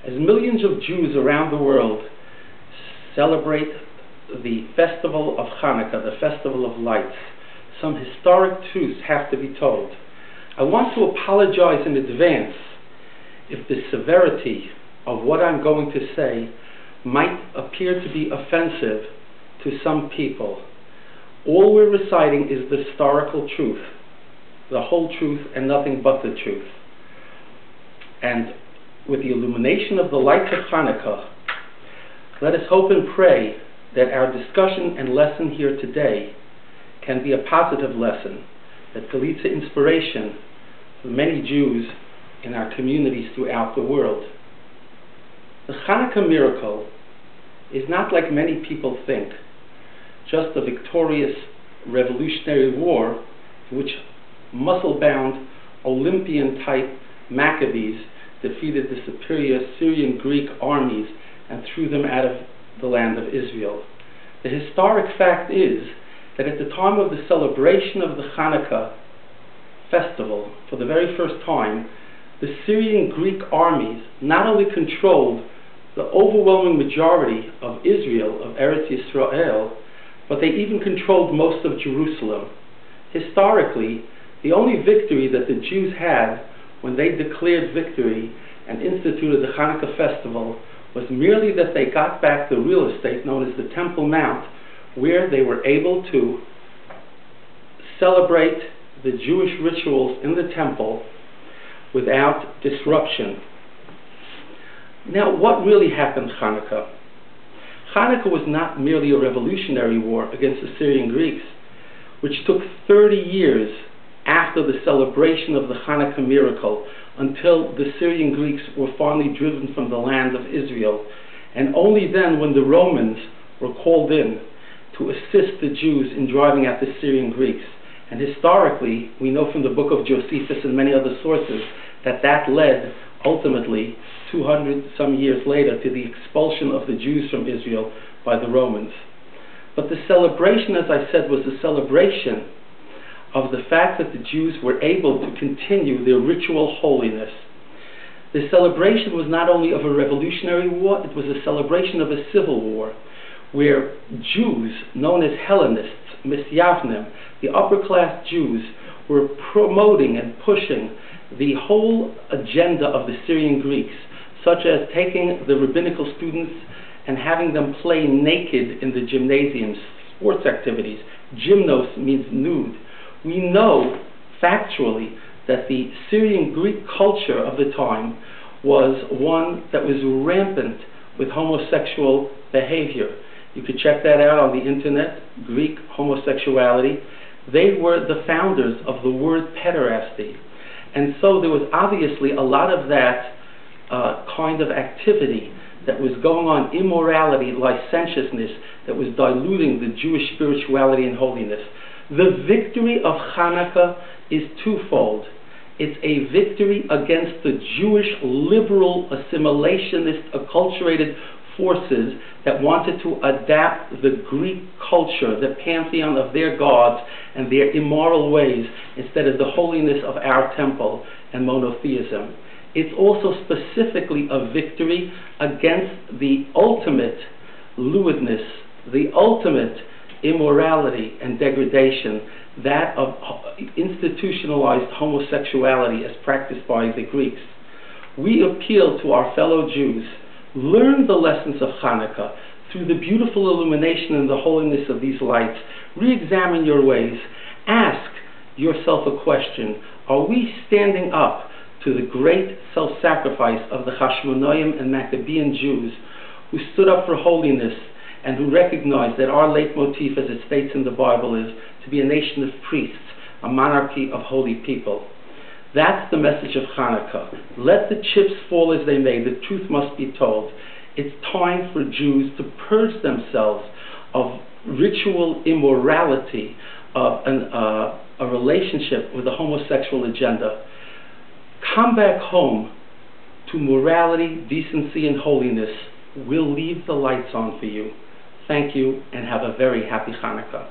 As millions of Jews around the world celebrate the festival of Hanukkah, the festival of lights, some historic truths have to be told. I want to apologize in advance if the severity of what I'm going to say might appear to be offensive to some people. All we're reciting is the historical truth, the whole truth and nothing but the truth. And with the illumination of the lights of Hanukkah, let us hope and pray that our discussion and lesson here today can be a positive lesson that can lead to inspiration for many Jews in our communities throughout the world. The Hanukkah miracle is not, like many people think, just a victorious revolutionary war in which muscle-bound Olympian-type Macabees defeated the superior Syrian-Greek armies and threw them out of the land of Israel. The historic fact is that at the time of the celebration of the Hanukkah festival, for the very first time, the Syrian-Greek armies not only controlled the overwhelming majority of Israel, of Eretz Yisrael, but they even controlled most of Jerusalem. Historically, the only victory that the Jews had when they declared victory and instituted the Hanukkah festival was merely that they got back the real estate known as the Temple Mount, where they were able to celebrate the Jewish rituals in the temple without disruption. Now, what really happened Hanukkah? Hanukkah was not merely a revolutionary war against the Syrian-Greeks, which took 30 years after the celebration of the Hanukkah miracle until the Syrian-Greeks were finally driven from the land of Israel, and only then when the Romans were called in to assist the Jews in driving out the Syrian-Greeks. And historically, we know from the book of Josephus and many other sources that that led ultimately 200 some years later to the expulsion of the Jews from Israel by the Romans. But the celebration, as I said, was a celebration of the fact that the Jews were able to continue their ritual holiness. The celebration was not only of a revolutionary war, it was a celebration of a civil war, where Jews, known as Hellenists, Misyavnim, the upper-class Jews, were promoting and pushing the whole agenda of the Syrian-Greeks, such as taking the rabbinical students and having them play naked in the gymnasiums, sports activities. Gymnos means nude. We know factually that the Syrian-Greek culture of the time was one that was rampant with homosexual behavior. You could check that out on the internet, Greek homosexuality. They were the founders of the word pederasty. And so there was obviously a lot of that kind of activity that was going on, immorality, licentiousness, that was diluting the Jewish spirituality and holiness. The victory of Hanukkah is twofold. It's a victory against the Jewish liberal, assimilationist, acculturated forces that wanted to adapt the Greek culture, the pantheon of their gods and their immoral ways, instead of the holiness of our temple and monotheism. It's also specifically a victory against the ultimate lewdness, the ultimate immorality and degradation, that of institutionalized homosexuality as practiced by the Greeks. We appeal to our fellow Jews: learn the lessons of Hanukkah through the beautiful illumination and the holiness of these lights. Re-examine your ways. Ask yourself a question: are we standing up to the great self-sacrifice of the Hashmonaim and Maccabean Jews who stood up for holiness and who recognized that our leitmotif, as it states in the Bible, is to be a nation of priests, a monarchy of holy people? That's the message of Hanukkah. Let the chips fall as they may. The truth must be told. It's time for Jews to purge themselves of ritual immorality, of a relationship with the homosexual agenda. Come back home to morality, decency, and holiness. We'll leave the lights on for you. Thank you, and have a very happy Hanukkah.